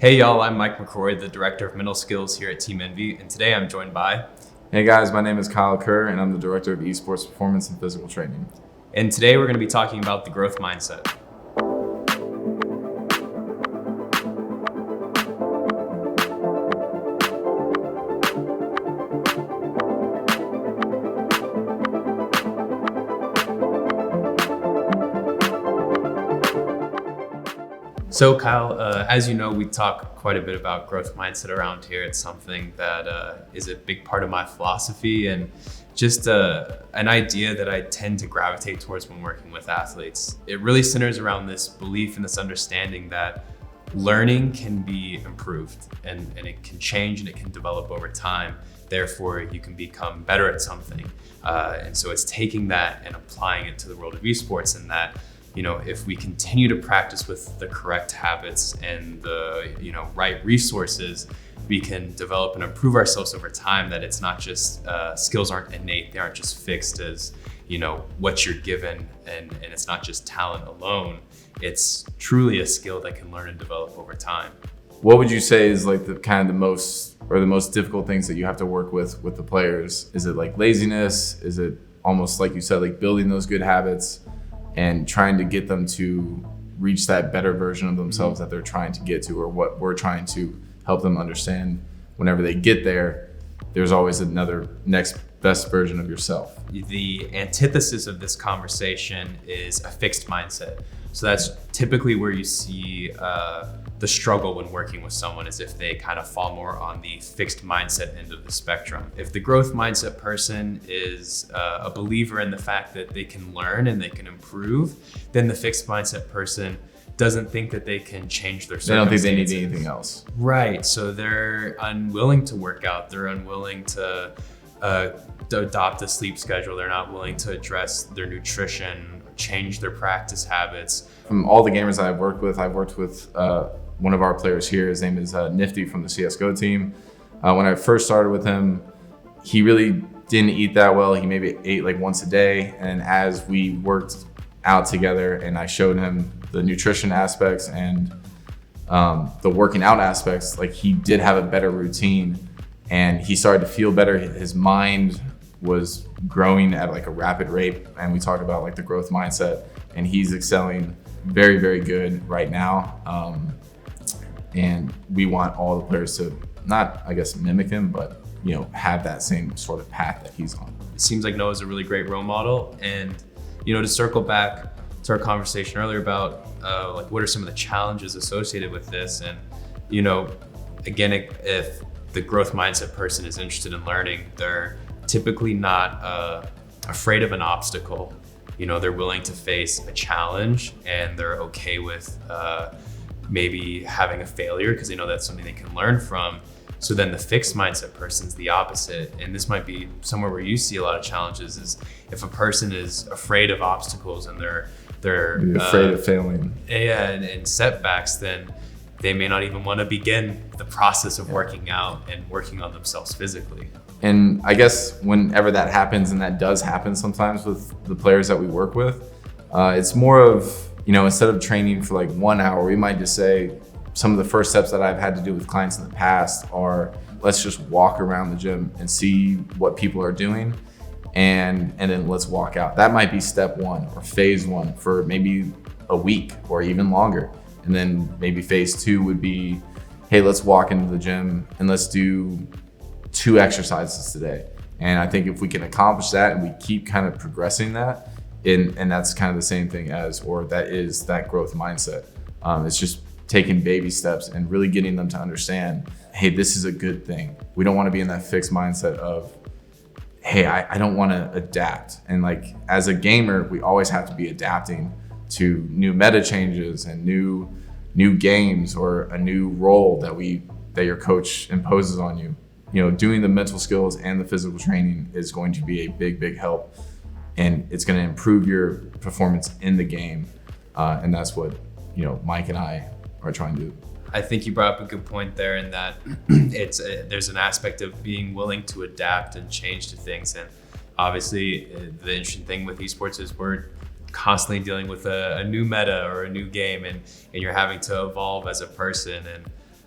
Hey y'all, I'm Mike MacCrory, the Director of Mental Skills here at Team Envy, and today I'm joined by... Hey guys, my name is Kerr, and I'm the Director of eSports Performance and Physical Training. And today we're going to be talking about the growth mindset. So Kyle, as you know, we talk quite a bit about growth mindset around here. It's something that is a big part of my philosophy and just an idea that I tend to gravitate towards when working with athletes. It really centers around this belief and this understanding that learning can be improved and it can change and it can develop over time. Therefore, you can become better at something. And so it's taking that and applying it to the world of esports, and that if we continue to practice with the correct habits and the right resources, we can develop and improve ourselves over time. That it's not just skills aren't innate; they aren't just fixed as what you're given, and it's not just talent alone. It's truly a skill that can learn and develop over time. What would you say is like the most difficult things that you have to work with the players? Is it like laziness? Is it almost like you said, like building those good habits and trying to get them to reach that better version of themselves that they're trying to get to, or what we're trying to help them understand? Whenever they get there, there's always another next best version of yourself. The antithesis of this conversation is a fixed mindset. So that's typically where you see the struggle when working with someone, is if they kind of fall more on the fixed mindset end of the spectrum. If the growth mindset person is a believer in the fact that they can learn and they can improve, then the fixed mindset person doesn't think that they can change their circumstances. They don't think they need anything else. Right, so they're unwilling to work out, they're unwilling to adopt a sleep schedule, they're not willing to address their nutrition, change their practice habits. From all the gamers I've worked with one of our players here. His name is Nifty from the CSGO team. When I first started with him, he really didn't eat that well. He maybe ate like once a day. And as we worked out together and I showed him the nutrition aspects and the working out aspects, like he did have a better routine and he started to feel better. His mind was growing at like a rapid rate. And we talked about like the growth mindset, and he's excelling very, very good right now. And we want all the players to not, I guess, mimic him, but have that same sort of path that he's on. It seems like Noah's a really great role model. And to circle back to our conversation earlier about like what are some of the challenges associated with this, and again, if the growth mindset person is interested in learning, they're typically not afraid of an obstacle. They're willing to face a challenge, and they're okay with maybe having a failure because they know that's something they can learn from. So then the fixed mindset person's the opposite. And this might be somewhere where you see a lot of challenges, is if a person is afraid of obstacles and they're afraid of failing. Yeah, and setbacks, then they may not even want to begin the process of working out and working on themselves physically. And I guess whenever that happens, and that does happen sometimes with the players that we work with, it's more of, instead of training for like 1 hour, we might just say some of the first steps that I've had to do with clients in the past are, let's just walk around the gym and see what people are doing, and then let's walk out. That might be step one or phase one for maybe a week or even longer. And then maybe phase two would be, hey, let's walk into the gym and let's do 2 exercises today. And I think if we can accomplish that and we keep kind of progressing that, and that's kind of the same thing that is that growth mindset. It's just taking baby steps and really getting them to understand, hey, this is a good thing. We don't want to be in that fixed mindset of, hey, I don't want to adapt. And like as a gamer, we always have to be adapting to new meta changes and new games or a new role that your coach imposes on you. Doing the mental skills and the physical training is going to be a big, big help, and it's going to improve your performance in the game. And that's what, Mike and I are trying to do. I think you brought up a good point there, in that there's an aspect of being willing to adapt and change to things. And obviously the interesting thing with esports is we're constantly dealing with a new meta or a new game, and you're having to evolve as a person. And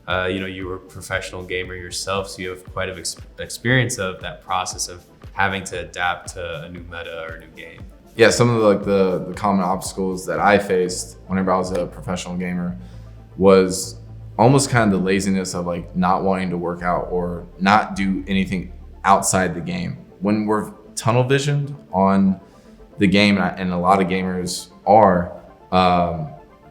You were a professional gamer yourself, so you have quite a experience of that process of having to adapt to a new meta or a new game. Yeah, some of the common obstacles that I faced whenever I was a professional gamer was almost kind of the laziness of like not wanting to work out or not do anything outside the game. When we're tunnel visioned on the game, and a lot of gamers are,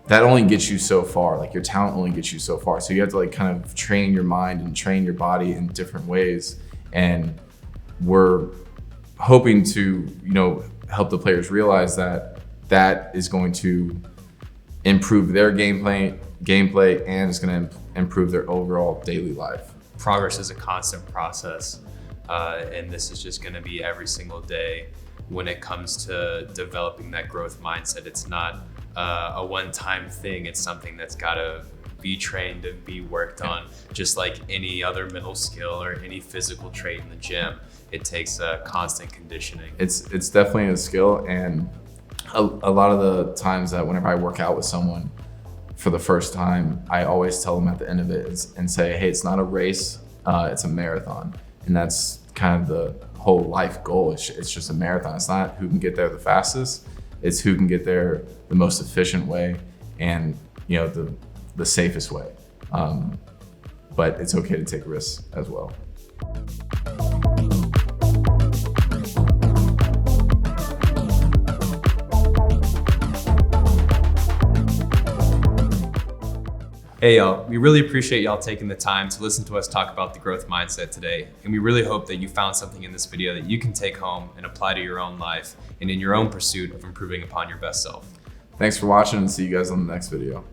that only gets you so far. Like your talent only gets you so far. So you have to like kind of train your mind and train your body in different ways. And we're hoping to, help the players realize that that is going to improve their gameplay, and it's going to improve their overall daily life. Progress is a constant process, and this is just going to be every single day when it comes to developing that growth mindset. It's not a one-time thing. It's something that's got to be trained and be worked on, just like any other mental skill or any physical trait in the gym. It takes constant conditioning. It's definitely a skill, and a lot of the times that whenever I work out with someone for the first time, I always tell them at the end of it and say, hey, it's not a race, it's a marathon. And that's kind of the whole life goal. It's just a marathon. It's not who can get there the fastest, it's who can get there the most efficient way and the safest way. But it's okay to take risks as well. Hey y'all, we really appreciate y'all taking the time to listen to us talk about the growth mindset today. And we really hope that you found something in this video that you can take home and apply to your own life and in your own pursuit of improving upon your best self. Thanks for watching, and see you guys on the next video.